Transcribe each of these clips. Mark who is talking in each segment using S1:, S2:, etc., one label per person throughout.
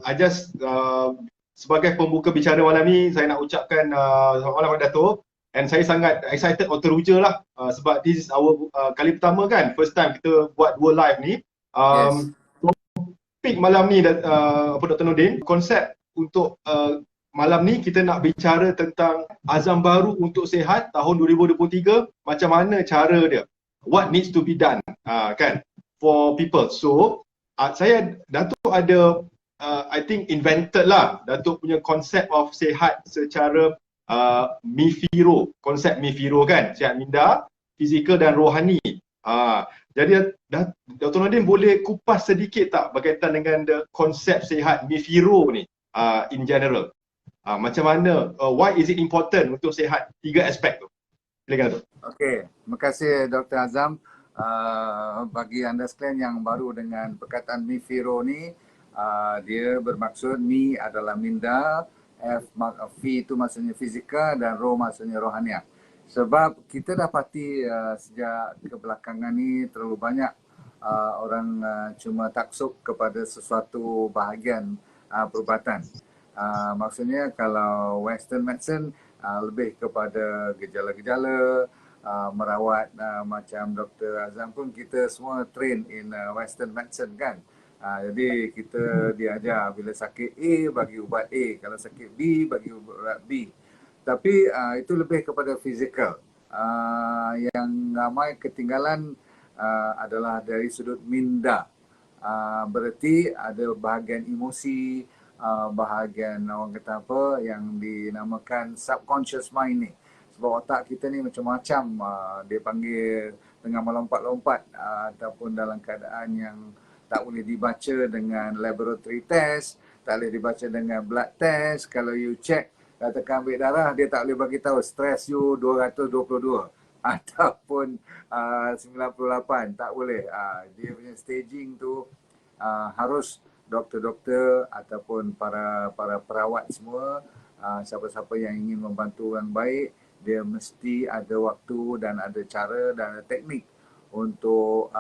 S1: I just sebagai pembuka bicara malam ni, saya nak ucapkan selamat malam kepada Dato'. And saya sangat excited atau teruja lah sebab this is our kali pertama kan, first time kita buat dua live ni. Topik malam ni Dr. Nordin, konsep untuk malam ni kita nak bicara tentang azam baru untuk sihat tahun 2023, macam mana cara dia, what needs to be done kan for people. So Dato' ada I think invented lah Dato' punya konsep of sihat secara Mifiro, konsep Mifiro kan, sihat minda, fizikal dan rohani. Jadi Dr. Nordin boleh kupas sedikit tak berkaitan dengan konsep sihat Mifiro ni in general? Macam mana, why is it important untuk sihat, tiga aspek tu? Silakan Dato'.
S2: Okey, terima kasih Dr. Azam. Bagi anda sekalian yang baru dengan perkataan Mifiro ni, dia bermaksud Mi adalah minda, V itu maksudnya fizikal dan Ro maksudnya rohaniah. Sebab kita dapati sejak kebelakangan ni terlalu banyak orang cuma taksub kepada sesuatu bahagian perubatan. Maksudnya kalau Western medicine lebih kepada gejala-gejala, merawat macam Dr. Azam pun kita semua train in Western medicine kan. Jadi kita diajar bila sakit A bagi ubat A, kalau sakit B bagi ubat B. Tapi itu lebih kepada fizikal. Yang ramai ketinggalan adalah dari sudut minda. Berarti ada bahagian emosi, bahagian orang kata apa yang dinamakan subconscious mind ni. Sebab otak kita ni macam-macam, dia panggil tengah melompat-lompat ataupun dalam keadaan yang tak boleh dibaca dengan laboratory test, tak boleh dibaca dengan blood test. Kalau you check, katakan ambil darah, dia tak boleh bagi tahu stres you 222 ataupun 98, tak boleh. Dia punya staging tu harus doktor-doktor ataupun para perawat semua, siapa-siapa yang ingin membantu orang baik, dia mesti ada waktu dan ada cara dan ada teknik untuk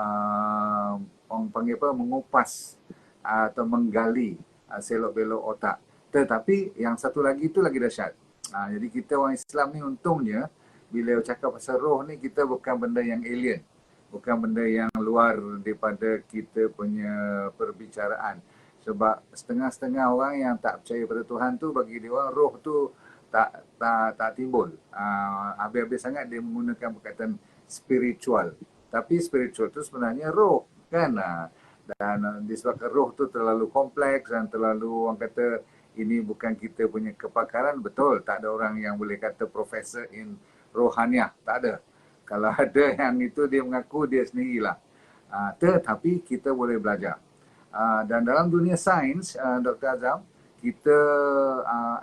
S2: orang panggil apa, mengupas atau menggali selok-belok otak. Tetapi yang satu lagi itu lagi dahsyat. Jadi kita orang Islam ni untungnya bila cakap pasal roh ni, kita bukan benda yang alien, bukan benda yang luar daripada kita punya perbicaraan. Sebab setengah-setengah orang yang tak percaya pada Tuhan tu, bagi dia orang roh tu tak timbul. Habis-habis sangat dia menggunakan perkataan spiritual. Tapi spiritual tu sebenarnya roh kan. Dan disebabkan roh tu terlalu kompleks dan terlalu, orang kata ini bukan kita punya kepakaran, betul. Tak ada orang yang boleh kata profesor in rohaniah, tak ada. Kalau ada yang itu dia mengaku dia sendirilah. Tetapi kita boleh belajar. Dan dalam dunia sains, Dr. Azam, kita,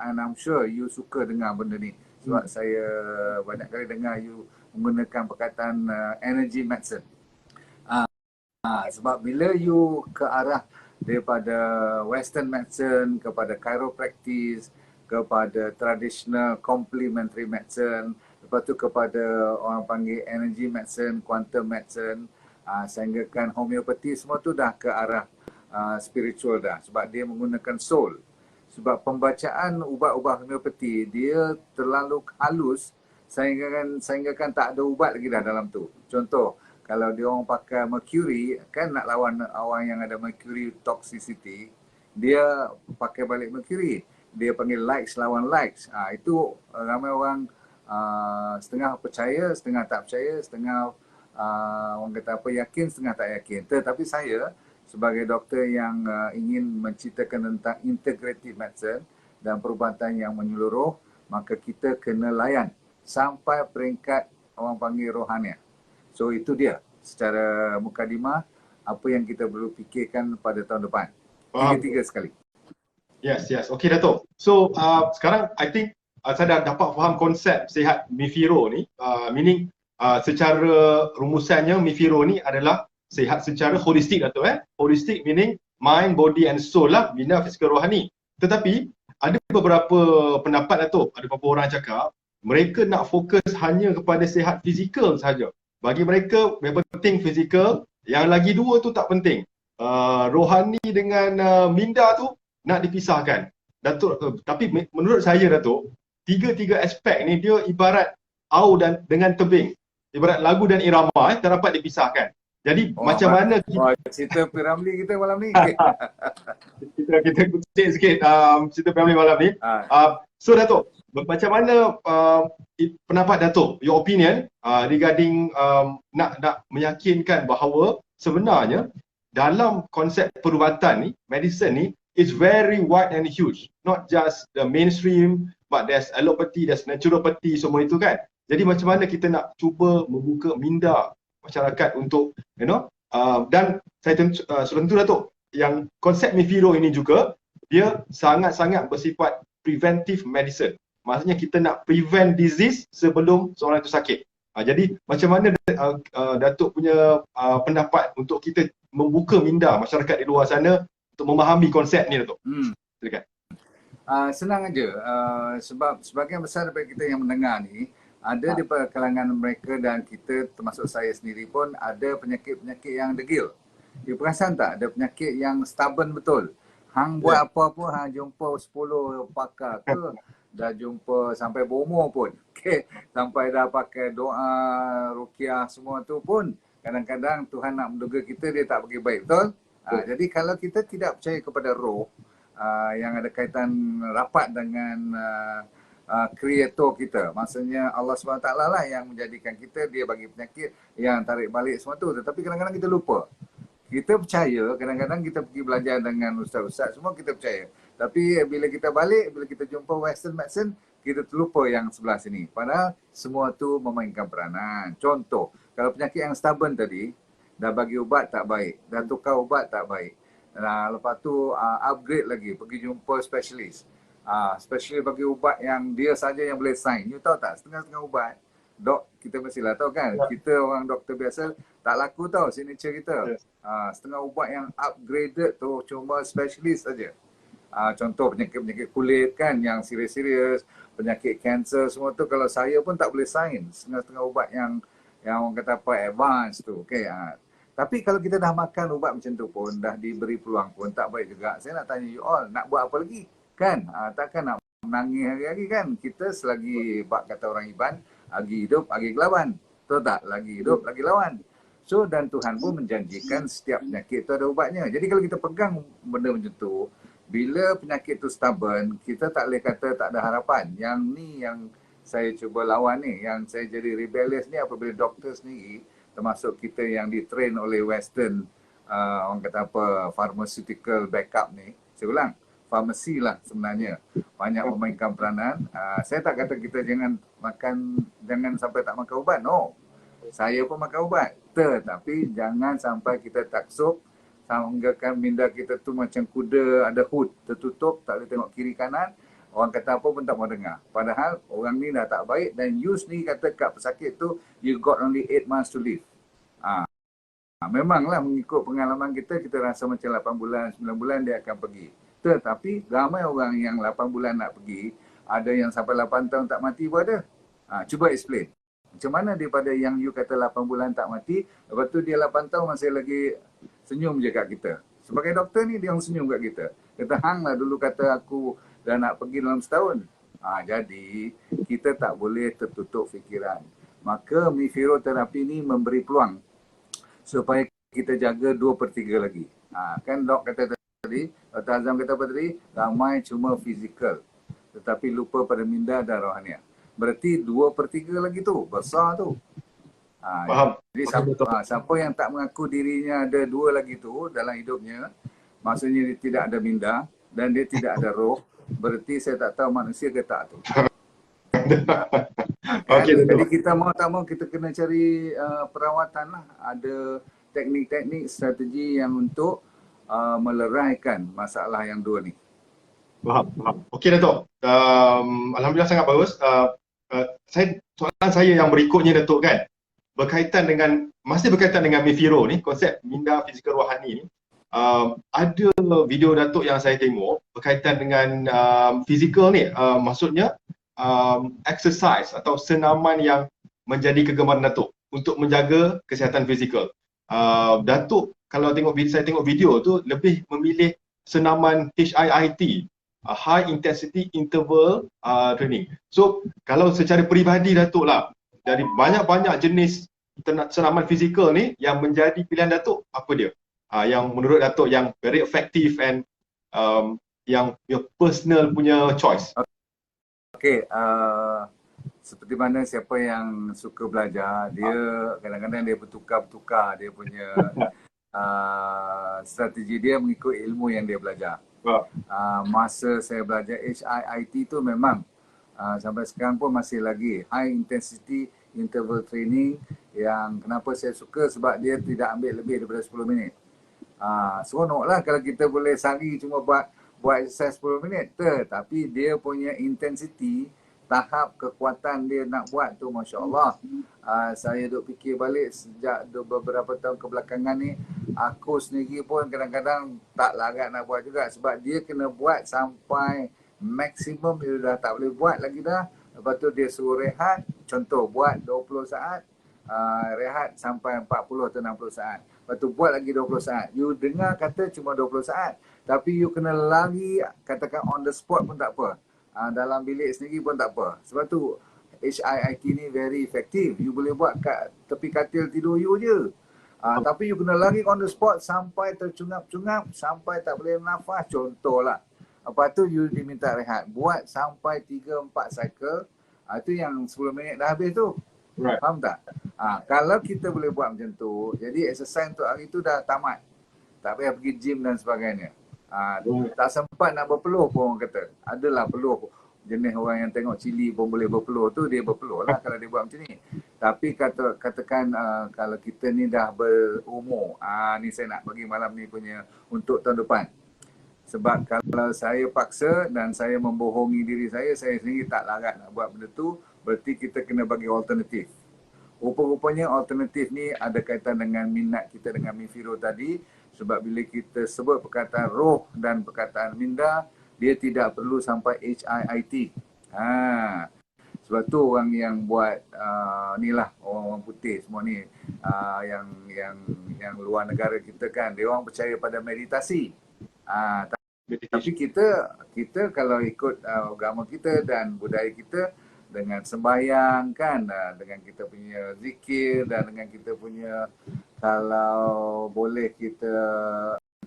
S2: and I'm sure you suka dengar benda ni. Sebab saya banyak kali dengar you menggunakan perkataan energy medicine. Sebab bila you ke arah daripada Western medicine kepada chiropractic, kepada traditional complementary medicine, lepas tu kepada orang panggil energy medicine, quantum medicine, sehinggakan homeopati, semua tu dah ke arah spiritual dah. Sebab dia menggunakan soul. Sebab pembacaan ubat-ubat homeopati dia terlalu halus sehinggakan tak ada ubat lagi dah dalam tu. Contoh, kalau dia orang pakai mercury, kan nak lawan orang yang ada mercury toxicity, dia pakai balik mercury. Dia panggil likes lawan likes. Itu ramai orang setengah percaya, setengah tak percaya, setengah orang kata apa, yakin, setengah tak yakin. Tetapi saya sebagai doktor yang ingin menceritakan tentang integrative medicine dan perubatan yang menyeluruh, maka kita kena layan sampai peringkat orang panggil rohaniah. So itu dia secara mukadimah apa yang kita perlu fikirkan pada tahun depan. Tiga-tiga sekali.
S1: Yes. Okay Dato'. So sekarang I think saya dah dapat faham konsep sihat Mifiro ni. Meaning secara rumusannya Mifiro ni adalah sihat secara holistik Dato'. Holistik meaning mind, body and soul lah. Bina, fizikal, rohani. Tetapi ada beberapa pendapat Dato'. Ada beberapa orang cakap mereka nak fokus hanya kepada sihat fizikal sahaja. Bagi mereka yang penting fizikal, yang lagi dua tu tak penting. Rohani dengan minda tu nak dipisahkan. Datuk, tapi menurut saya Datuk, tiga aspek ni dia ibarat au dan dengan tebing. Ibarat lagu dan irama tak dapat dipisahkan. Jadi macam mana
S2: cerita P.Ramlee kita malam ni.
S1: kita kutip sikit cerita P.Ramlee malam ni. So Datuk, macam mana pendapat Datuk, your opinion regarding nak meyakinkan bahawa sebenarnya dalam konsep perubatan ni, medicine ni, is very wide and huge. Not just the mainstream, but there's allopathy, there's naturopathy, semua itu kan. Jadi macam mana kita nak cuba membuka minda masyarakat untuk, dan saya tentu Datuk, yang konsep Mifiro ini juga, dia sangat-sangat bersifat preventive medicine. Maksudnya kita nak prevent disease sebelum seorang itu sakit. Jadi macam mana Datuk punya pendapat untuk kita membuka minda masyarakat di luar sana untuk memahami konsep ni, Datuk? Silakan.
S2: Senang aja, sebab sebahagian besar daripada kita yang mendengar ni ada di kalangan mereka dan kita termasuk saya sendiri pun ada penyakit-penyakit yang degil. You perasan tak? Ada penyakit yang stubborn betul. Hang buat apa-apa, hang jumpa 10 pakar ke, dah jumpa sampai berumur pun. Okay. Sampai dah pakai doa, ruqyah semua tu pun kadang-kadang Tuhan nak menduga kita, dia tak bagi baik, betul? Jadi kalau kita tidak percaya kepada roh yang ada kaitan rapat dengan kreator kita, maksudnya Allah SWT lah yang menjadikan kita, dia bagi penyakit yang tarik balik semua tu. Tetapi kadang-kadang kita lupa. Kita percaya, kadang-kadang kita pergi belajar dengan ustaz-ustaz, semua kita percaya. Tapi bila kita balik, bila kita jumpa western medicine, kita terlupa yang sebelah sini. Padahal semua tu memainkan peranan. Contoh, kalau penyakit yang stubborn tadi, dah bagi ubat tak baik, dah tukar ubat tak baik. Nah, lepas tu upgrade lagi, pergi jumpa specialist. Specialist bagi ubat yang dia saja yang boleh sign. You tahu tak, setengah-setengah ubat, dok, kita mestilah tahu kan, kita orang doktor biasa tak laku tau signature kita. Setengah ubat yang upgraded tu cuma specialist saja. Contoh penyakit-penyakit kulit kan yang serius-serius, penyakit kanser semua tu, kalau saya pun tak boleh sign setengah-setengah ubat yang orang kata apa, advance tu. Okay. Tapi kalau kita dah makan ubat macam tu pun, dah diberi peluang pun tak baik juga. Saya nak tanya you all, nak buat apa lagi? Kan? Takkan nak menangis hari-hari kan? Kita selagi bak kata orang Iban, lagi hidup, lagi lawan. Tahu tak? Lagi hidup, lagi lawan. So, dan Tuhan pun menjanjikan setiap penyakit tu ada ubatnya. Jadi kalau kita pegang benda macam tu, bila penyakit tu stubborn, kita tak boleh kata tak ada harapan. Yang ni yang saya cuba lawan ni, yang saya jadi rebellious ni apabila doktor sendiri, termasuk kita yang ditrain oleh western, orang kata apa, pharmaceutical backup ni. Saya ulang, farmasi lah sebenarnya banyak memainkan peranan. Saya tak kata kita jangan sampai tak makan ubat, no. Saya pun makan ubat, tetapi jangan sampai kita taksub sehinggakan minda kita tu macam kuda ada hood tertutup, tak boleh tengok kiri kanan, orang kata apa pun tak mau dengar. Padahal orang ni dah tak baik dan you sendiri kata kat pesakit tu you got only 8 months to live. Memanglah mengikut pengalaman kita rasa macam 8 bulan, 9 bulan dia akan pergi. Tetapi ramai orang yang 8 bulan nak pergi, ada yang sampai 8 tahun tak mati pun ada. Cuba explain. Macam mana daripada yang you kata 8 bulan tak mati, lepas tu dia 8 tahun masih lagi senyum je kat kita. Sebagai doktor ni dia yang senyum kat kita. Kata hang lah dulu kata aku dah nak pergi dalam setahun. Jadi kita tak boleh tertutup fikiran. Maka mifiroterapi ni memberi peluang supaya kita jaga 2/3 lagi. Kan dok kata tadi, Dr. Azam kata apa tadi? Ramai cuma fizikal, tetapi lupa pada minda dan rohaniah. Berarti 2/3 lagi tu, besar tu.
S1: Faham.
S2: Jadi siapa yang tak mengaku dirinya ada 2 lagi tu dalam hidupnya, maksudnya dia tidak ada minda dan dia tidak ada roh, berarti saya tak tahu manusia ke tak tu. Jadi kita mau tak mau kita kena cari perawatan lah. Ada teknik-teknik, strategi yang untuk meleraikan masalah yang 2 ni.
S1: Faham. Okey Datuk. Alhamdulillah sangat bagus. Soalan saya yang berikutnya Datuk kan, masih berkaitan dengan Mifiro ni, konsep minda fizikal rohani ni. Ada video Datuk yang saya tengok berkaitan dengan fizikal ni, maksudnya exercise atau senaman yang menjadi kegemaran Datuk untuk menjaga kesihatan fizikal. Datuk kalau saya tengok video tu lebih memilih senaman HIIT, High Intensity Interval Training. So kalau secara peribadi Datuk lah, dari banyak-banyak jenis senaman fizikal ni, yang menjadi pilihan Datuk apa dia? Yang menurut Datuk yang very effective and yang your personal punya choice.
S2: Okey, seperti mana siapa yang suka belajar, dia kadang-kadang dia bertukar-tukar dia punya strategi dia mengikut ilmu yang dia belajar. Masa saya belajar HIIT tu memang sampai sekarang pun masih lagi High Intensity Interval Training, yang kenapa saya suka sebab dia tidak ambil lebih daripada 10 minit. Seronoklah kalau kita boleh sehari cuma buat exercise 10 minit, tetapi dia punya intensity, tahap kekuatan dia nak buat tu, Masya Allah. Saya duk fikir balik sejak beberapa tahun kebelakangan ni, aku sendiri pun kadang-kadang tak larat nak buat juga, sebab dia kena buat sampai maksimum, dia dah tak boleh buat lagi dah. Lepas tu dia suruh rehat, contoh buat 20 saat, rehat sampai 40 atau 60 saat. Lepas tu buat lagi 20 saat. You dengar kata cuma 20 saat, tapi you kena lari, katakan on the spot pun tak apa. Dalam bilik sendiri pun tak apa. Sebab tu HIIT ni very effective. You boleh buat kat tepi katil tidur you je. Tapi you kena lari on the spot sampai tercungap-cungap, sampai tak boleh nafas, contohlah. Lepas tu you diminta rehat. Buat sampai 3-4 cycle. Itu yang 10 minit dah habis tu.
S1: Right.
S2: Faham tak? Kalau kita boleh buat macam tu, jadi exercise untuk hari tu dah tamat. Tak payah pergi gym dan sebagainya. Tak sempat nak berpeluh pun orang kata. Adalah peluh. Jenis orang yang tengok cili pun boleh berpeluh tu, dia berpeluh lah kalau dia buat macam ni. Tapi katakan kalau kita ni dah berumur, ni saya nak bagi malam ni punya untuk tahun depan. Sebab kalau saya paksa dan saya membohongi diri saya sendiri tak larat nak buat benda tu, berarti kita kena bagi alternatif. Rupa-rupanya alternatif ni ada kaitan dengan minat kita dengan Mifiro tadi. Sebab bila kita sebut perkataan roh dan perkataan minda, dia tidak perlu sampai HIIT. Sebab tu orang yang buat ni lah, orang putih semua ni, yang luar negara kita kan, dia orang percaya pada meditasi. Tapi kita kalau ikut agama kita dan budaya kita, dengan sembahyang kan, dengan kita punya zikir dan dengan kita punya, kalau boleh kita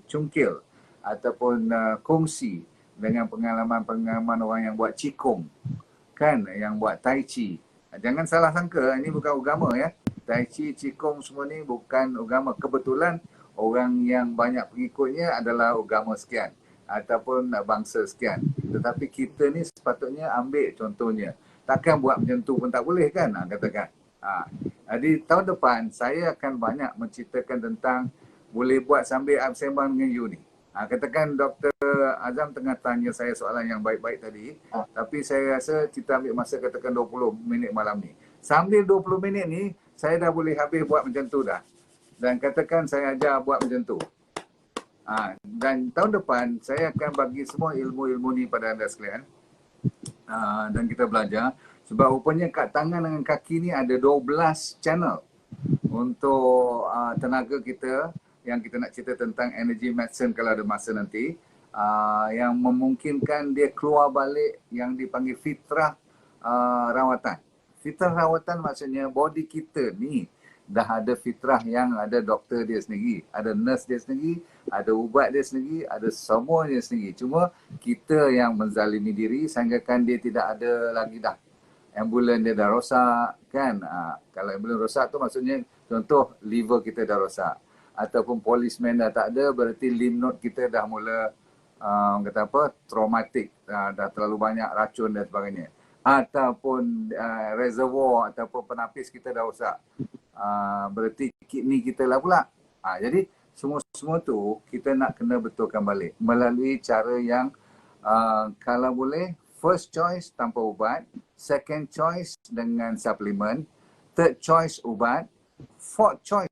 S2: cungkil ataupun kongsi dengan pengalaman-pengalaman orang yang buat qigong kan, yang buat tai chi. Jangan salah sangka, ini bukan agama ya. Tai chi, qigong semua ni bukan agama. Kebetulan orang yang banyak pengikutnya adalah agama sekian ataupun bangsa sekian. Tetapi kita ni sepatutnya ambil contohnya. Takkan buat macam tu pun tak boleh kan, katakan. Jadi tahun depan saya akan banyak menceritakan tentang boleh buat sambil sembang dengan you ni. Katakan Dr. Azam tengah tanya saya soalan yang baik-baik tadi, tapi saya rasa kita ambil masa katakan 20 minit malam ni. Sambil 20 minit ni, saya dah boleh habis buat macam tu dah. Dan katakan saya ajar buat macam tu. Dan tahun depan saya akan bagi semua ilmu-ilmu ni pada anda sekalian. Dan kita belajar, sebab rupanya kat tangan dengan kaki ni ada 12 channel untuk tenaga kita, yang kita nak cerita tentang energy medicine kalau ada masa nanti, yang memungkinkan dia keluar balik yang dipanggil fitrah rawatan. Fitrah rawatan maksudnya body kita ni dah ada fitrah yang ada doktor dia sendiri, ada nurse dia sendiri, ada ubat dia sendiri, ada semua dia sendiri. Cuma kita yang menzalimi diri sehinggakan dia tidak ada lagi dah. Ambulan dia dah rosak kan. Kalau ambulan rosak tu maksudnya contoh liver kita dah rosak. Ataupun policeman dah tak ada, berarti lymph node kita dah mula kata apa, traumatik, dah terlalu banyak racun dan sebagainya. Ataupun reservoir ataupun penapis kita dah rosak. Berarti kidney kita lah pula. Jadi semua tu kita nak kena betulkan balik melalui cara yang kalau boleh first choice tanpa ubat, second choice dengan suplemen, third choice ubat, fourth choice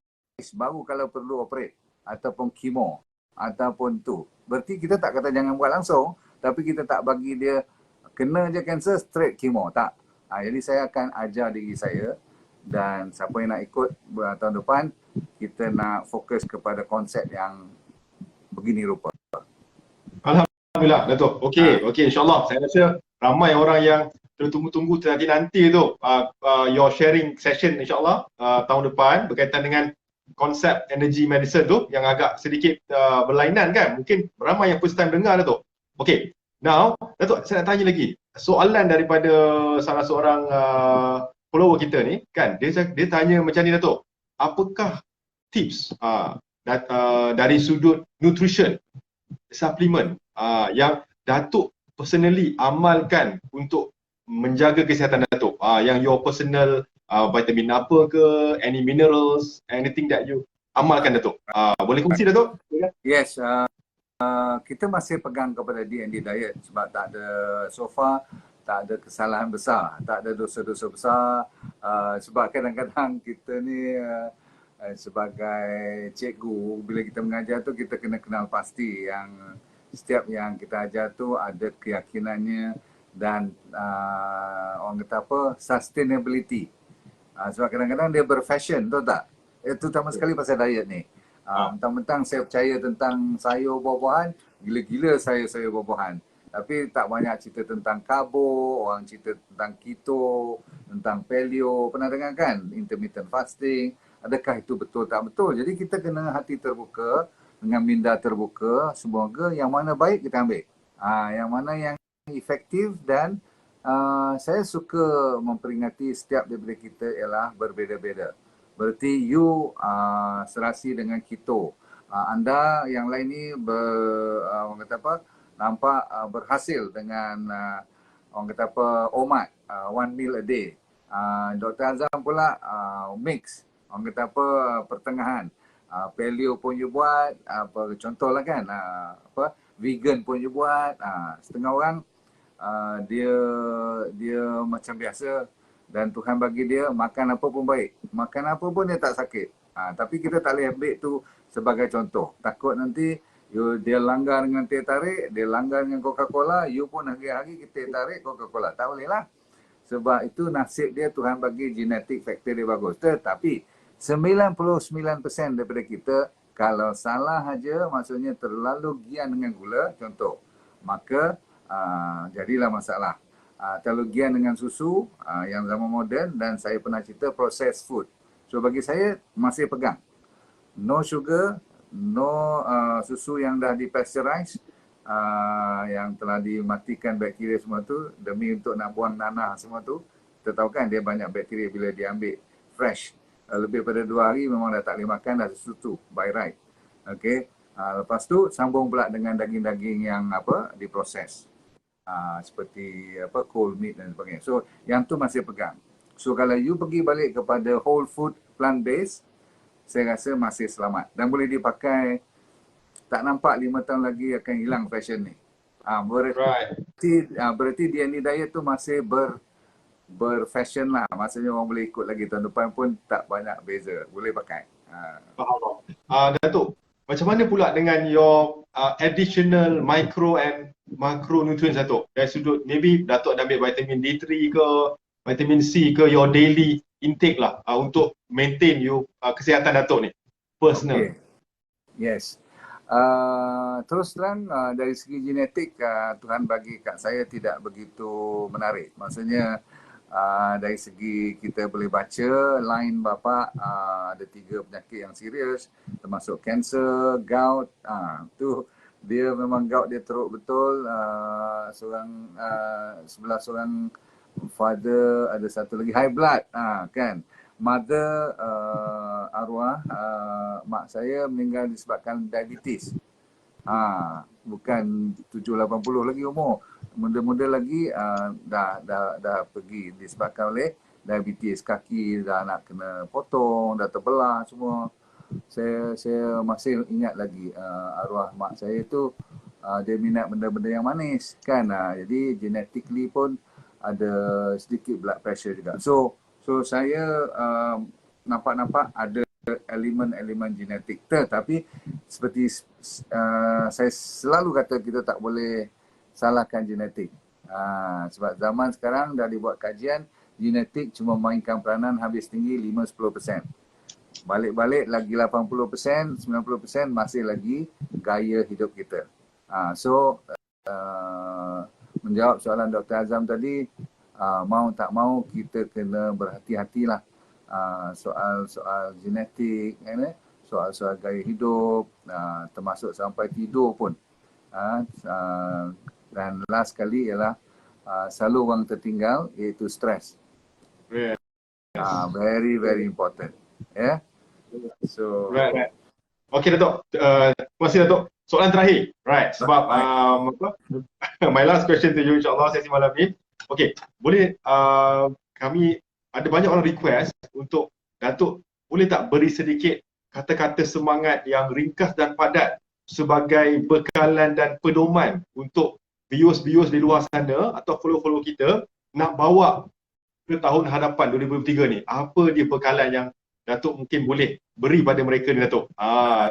S2: baru kalau perlu operate ataupun kemo ataupun tu. Berarti kita tak kata jangan buat langsung, tapi kita tak bagi dia kena je kanser straight kemo, tak. Jadi saya akan ajar diri saya, dan siapa yang nak ikut tahun depan, kita nak fokus kepada konsep yang begini rupa.
S1: Alhamdulillah, Datuk. Okey, insyaAllah. Saya rasa ramai orang yang tertunggu-tunggu nanti tu your sharing session insyaAllah tahun depan berkaitan dengan konsep energy medicine tu yang agak sedikit berlainan kan. Mungkin ramai yang first time dengar, Datuk. Okey, now Datuk, saya nak tanya lagi. Soalan daripada salah seorang follower kita ni kan, dia tanya macam ni, Datuk. Apakah tips dari sudut nutrition suplemen yang Datuk personally amalkan untuk menjaga kesihatan Datuk, yang your personal vitamin apa ke, any minerals, anything that you amalkan, Datuk? Boleh kongsi, Datuk?
S2: Yes, kita masih pegang kepada D&D diet sebab tak ada, so far tak ada kesalahan besar, tak ada dosa-dosa besar. Sebab kadang-kadang kita ni sebagai cikgu, bila kita mengajar tu kita kena kenal pasti yang setiap yang kita ajar tu ada keyakinannya dan orang kata apa, sustainability. Sebab kadang-kadang dia berfashion, tahu tak? Itu terutama sekali pasal diet ni. Mentang-mentang saya percaya tentang sayur buah-buahan, gila-gila sayur buah-buahan. Tapi tak banyak cerita tentang karbo, orang cerita tentang keto, tentang paleo. Pernah dengar kan? Intermittent fasting. Adakah itu betul tak betul? Jadi kita kena hati terbuka, dengan minda terbuka. Semoga yang mana baik kita ambil. Yang mana yang efektif dan saya suka memperingati setiap daripada kita ialah berbeza-beza. Berarti you serasi dengan keto. Anda yang lain ni orang kata apa, nampak berhasil dengan orang kata apa, OMAD, one meal a day. Dr. Azam pula mix, orang kata apa, pertengahan. Paleo pun you buat, apa contohlah kan, apa vegan pun you buat. Setengah orang dia macam biasa dan Tuhan bagi dia makan apa pun baik. Makan apa pun dia tak sakit. Tapi kita tak boleh ambil tu sebagai contoh. Takut nanti dia langgar dengan teh tarik, dia langgar dengan Coca-Cola, you pun hari-hari kita tarik Coca-Cola. Tak boleh lah. Sebab itu nasib dia, Tuhan bagi genetik faktor dia bagus. Tetapi 99% daripada kita kalau salah aja, maksudnya terlalu gian dengan gula, contoh, maka jadilah masalah. Terlalu gian dengan susu yang zaman moden, dan saya pernah cerita processed food. So bagi saya masih pegang. No sugar, no susu yang dah dipasteurize, yang telah dimatikan bakteria semua tu demi untuk nak buang nanah semua tu. Kita tahu kan dia banyak bakteria bila diambil fresh. Lebih pada 2 hari memang dah tak boleh makan dah susu tu by right. Okay. Lepas tu sambung pula dengan daging-daging yang apa diproses. Seperti apa cold meat dan sebagainya. So yang tu masih pegang. So kalau you pergi balik kepada whole food plant based, saya rasa masih selamat dan boleh dipakai. Tak nampak 5 tahun lagi akan hilang fashion ni. Berarti D&D diet tu masih berfashion lah. Maksudnya orang boleh ikut lagi tahun depan pun tak banyak beza. Boleh pakai.
S1: Datuk, macam mana pula dengan your additional micro and macronutrients, Datuk? Dari sudut maybe Datuk dah ambil vitamin D3 ke, vitamin C ke, your daily intake lah untuk maintain you kesihatan Datuk ni personal.
S2: Okay. Yes. Terus terang dari segi genetik Tuhan bagi kat saya tidak begitu menarik. Maksudnya dari segi kita boleh baca line bapa ada 3 penyakit yang serius termasuk kanser, gout. Tu dia memang gout dia teruk betul. Sebelah seorang father, ada satu lagi high blood kan. Mother arwah mak saya meninggal disebabkan diabetes. Bukan 7-80 lagi umur. Muda-muda lagi dah pergi disebabkan oleh diabetes. Kaki dah nak kena potong, dah terbelah semua. Saya masih ingat lagi arwah mak saya tu dia minat benda-benda yang manis kan. Jadi genetically pun ada sedikit blood pressure juga. So saya nampak ada elemen-elemen genetik. Tetapi seperti saya selalu kata, kita tak boleh salahkan genetik. Sebab zaman sekarang dah dibuat kajian, genetik cuma mainkan peranan habis tinggi 5-10%. Balik-balik lagi 80%, 90% masih lagi gaya hidup kita. So menjawab soalan Dr. Azam tadi, mau tak mau kita kena berhati-hatilah soal-soal genetik, soal-soal gaya hidup, termasuk sampai tidur pun. Dan last sekali ialah selalu orang tertinggal iaitu stres.
S1: Yes.
S2: Very very important. Yeah. So
S1: Right. Okay Datuk, terima kasih Datuk. Soalan terakhir, right? Sebab my last question to you insyaAllah sesi malam ni. Okay, boleh kami ada banyak orang request untuk Datuk boleh tak beri sedikit kata-kata semangat yang ringkas dan padat sebagai bekalan dan pedoman untuk viewers-viewers di luar sana atau follow-follow kita nak bawa ke tahun hadapan 2023 ni. Apa dia bekalan yang Datuk mungkin boleh beri pada mereka ni Datuk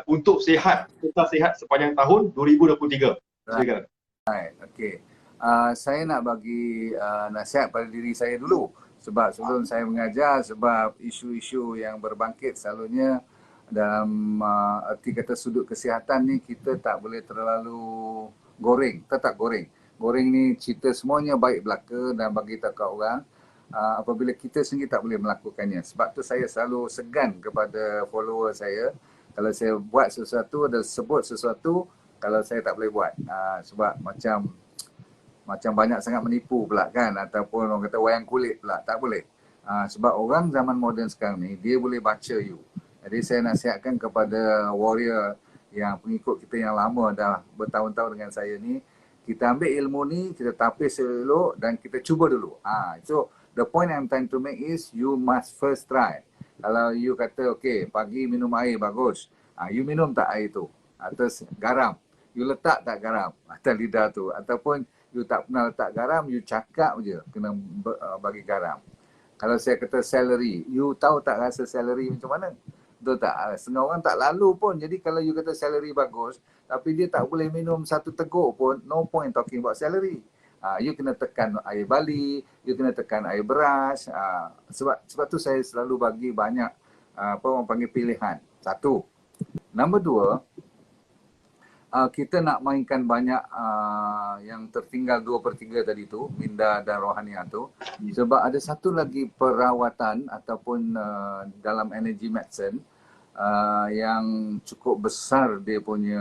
S1: untuk sihat, tetap sihat sepanjang tahun 2023. Silakan.
S2: Right. Okay. Saya nak bagi nasihat pada diri saya dulu. Sebab sebelum saya mengajar, sebab isu-isu yang berbangkit selalunya dalam erti kata sudut kesihatan ni kita tak boleh terlalu goreng, tetap goreng. Goreng ni cerita semuanya baik belaka dan bagi tahu kat orang. Apabila kita sendiri tak boleh melakukannya. Sebab tu saya selalu segan kepada follower saya. Kalau saya buat sesuatu dan sebut sesuatu, kalau saya tak boleh buat. Sebab macam banyak sangat menipu pula kan. Ataupun orang kata wayang kulit pula. Tak boleh. Sebab orang zaman moden sekarang ni, dia boleh baca you. Jadi saya nasihatkan kepada warrior yang pengikut kita yang lama dah bertahun-tahun dengan saya ni, kita ambil ilmu ni, kita tapis elok dan kita cuba dulu. So the point I'm trying to make is you must first try. Kalau you kata okay, pagi minum air bagus. You minum tak air tu? Atau garam. You letak tak garam atas lidah tu? Ataupun you tak pernah letak garam, you cakap je kena bagi garam. Kalau saya kata celery, you tahu tak rasa celery macam mana? Betul tak? Setengah orang tak lalu pun. Jadi kalau you kata celery bagus, tapi dia tak boleh minum satu teguk pun, no point talking about celery. You kena tekan air bali, you kena tekan air beras. Sebab tu saya selalu bagi banyak apa orang panggil pilihan. Satu. Nombor dua, kita nak mainkan banyak yang tertinggal 2/3 tadi tu, minda dan rohaniah tu. Sebab ada satu lagi perawatan ataupun dalam energy medicine yang cukup besar dia punya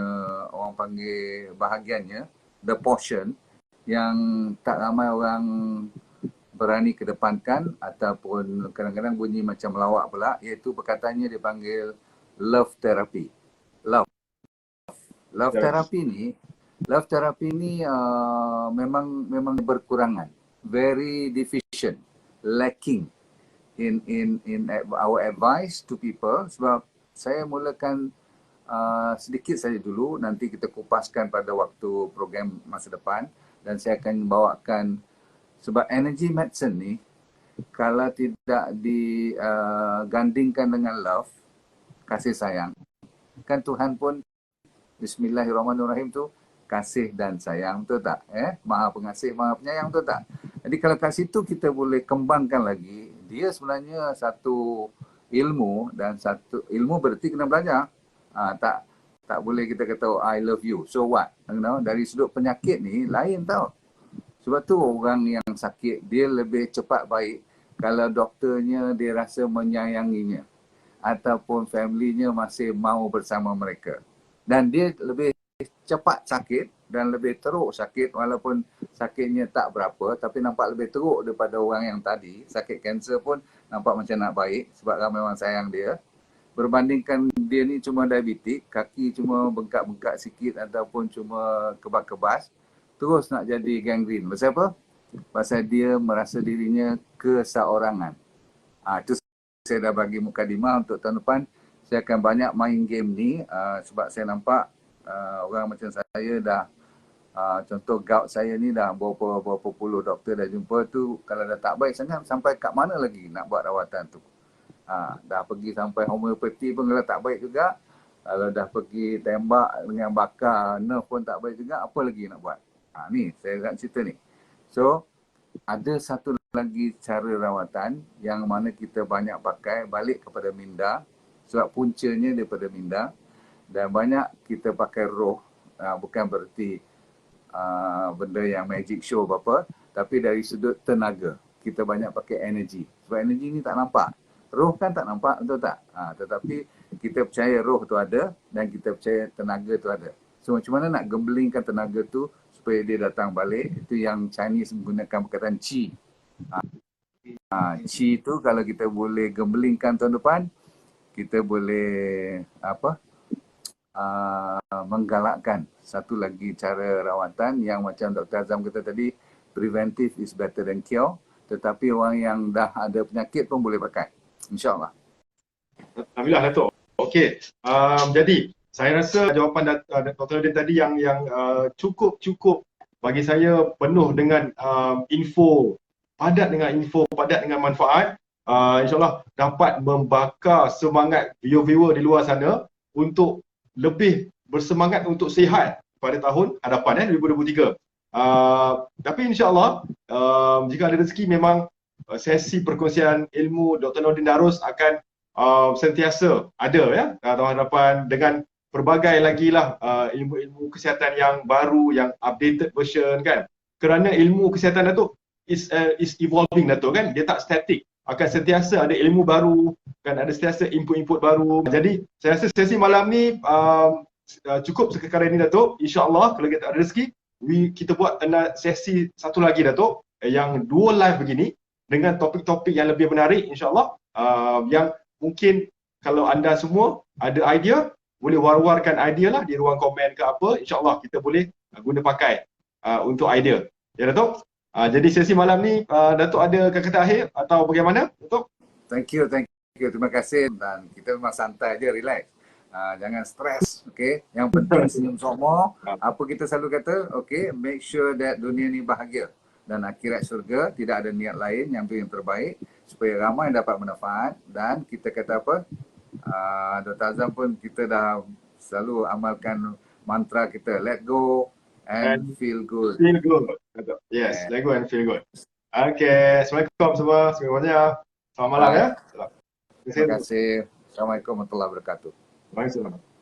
S2: orang panggil bahagiannya, the portion, yang tak ramai orang berani kedepankan ataupun kadang-kadang bunyi macam melawak pula, iaitu perkataannya dipanggil love therapy. Love therapy ni memang berkurangan, very deficient, lacking in our advice to people. Sebab saya mulakan sedikit saja dulu, nanti kita kupaskan pada waktu program masa depan. Dan saya akan bawakan, sebab energy medicine ni kalau tidak digandingkan dengan love, kasih sayang, kan Tuhan pun Bismillahirrahmanirrahim tu kasih dan sayang, betul tak? Maha pengasih, maha penyayang, betul tak? Jadi kalau kat situ kita boleh kembangkan lagi, dia sebenarnya satu ilmu, dan satu ilmu berarti kena belajar. Tak boleh kita kata oh, I love you, so what? You know, dari sudut penyakit ni lain tau. Sebab tu orang yang sakit dia lebih cepat baik kalau doktornya dia rasa menyayanginya ataupun family-nya masih mau bersama mereka. Dan dia lebih cepat sakit dan lebih teruk sakit, walaupun sakitnya tak berapa tapi nampak lebih teruk daripada orang yang tadi. Sakit kanser pun nampak macam nak baik sebab ramai orang sayang dia. Berbandingkan dia ni cuma diabetik, kaki cuma bengkak-bengkak sikit ataupun cuma kebas-kebas, terus nak jadi gangrene. Pasal apa? Pasal dia merasa dirinya keseorangan. Itu saya dah bagi mukadimah untuk tahun depan. Saya akan banyak main game ni sebab saya nampak orang macam saya dah, contoh gout saya ni dah berapa puluh doktor dah jumpa tu, kalau dah tak baik sangat sampai kat mana lagi nak buat rawatan tu. Dah pergi sampai homeopati pun kalau tak baik juga. Kalau dah pergi tembak dengan bakar nerve pun tak baik juga, apa lagi nak buat? Ni saya nak cerita ni. So ada satu lagi cara rawatan yang mana kita banyak pakai, balik kepada minda. Sebab puncanya daripada minda. Dan banyak kita pakai roh, bukan bererti benda yang magic show apa, tapi dari sudut tenaga. Kita banyak pakai energi. Sebab energi ni tak nampak. Roh kan tak nampak, betul tak? Tetapi kita percaya roh tu ada dan kita percaya tenaga tu ada. So macam mana nak gembelingkan tenaga tu supaya dia datang balik? Itu yang Chinese menggunakan perkataan qi. Qi tu kalau kita boleh gembelingkan tahun depan, kita boleh menggalakkan satu lagi cara rawatan yang macam Dr. Azam kata tadi, preventive is better than cure, tetapi orang yang dah ada penyakit pun boleh pakai, insyaAllah.
S1: Alhamdulillah Datuk. Okey, jadi saya rasa jawapan Dr. Nordin tadi yang cukup bagi saya, penuh dengan info, padat dengan manfaat. InsyaAllah dapat membakar semangat viewer-viewer di luar sana untuk lebih bersemangat untuk sihat pada tahun hadapan 2023. Tapi insyaAllah jika ada rezeki, memang sesi perkongsian ilmu Dr. Nordin Darus akan sentiasa ada ya tahun hadapan dengan pelbagai lagi lah ilmu-ilmu kesihatan yang baru, yang updated version kan. Kerana ilmu kesihatan Datuk is evolving Datuk kan, dia tak static, akan sentiasa ada ilmu baru kan, ada sentiasa input-input baru. Jadi saya rasa sesi malam ni cukup sekadar ini Datuk. InsyaAllah kalau kita ada rezeki, kita buat sesi satu lagi Datuk, yang 2 live begini dengan topik-topik yang lebih menarik insyaAllah, yang mungkin kalau anda semua ada idea, boleh war-warkan idea lah di ruang komen ke apa, insyaAllah kita boleh guna pakai untuk idea. Ya Datuk? Jadi sesi malam ni Datuk ada kata akhir atau bagaimana Datuk?
S2: Thank you. Terima kasih, dan kita memang santai je, relax. Jangan stres, okay? Yang penting senyum semua. Apa kita selalu kata, okay, make sure that dunia ni bahagia dan akhirat syurga, tidak ada niat lain, yang tu yang terbaik supaya ramai dapat manfaat. Dan kita kata apa, Dr. Azam pun kita dah selalu amalkan mantra kita, let go and feel good.
S1: Feel good. Yes, let go and feel good. Okay, Assalamualaikum semua. Semuanya. Selamat malam ya.
S2: Terima kasih. Assalamualaikum warahmatullahi wabarakatuh.
S1: Terima kasih.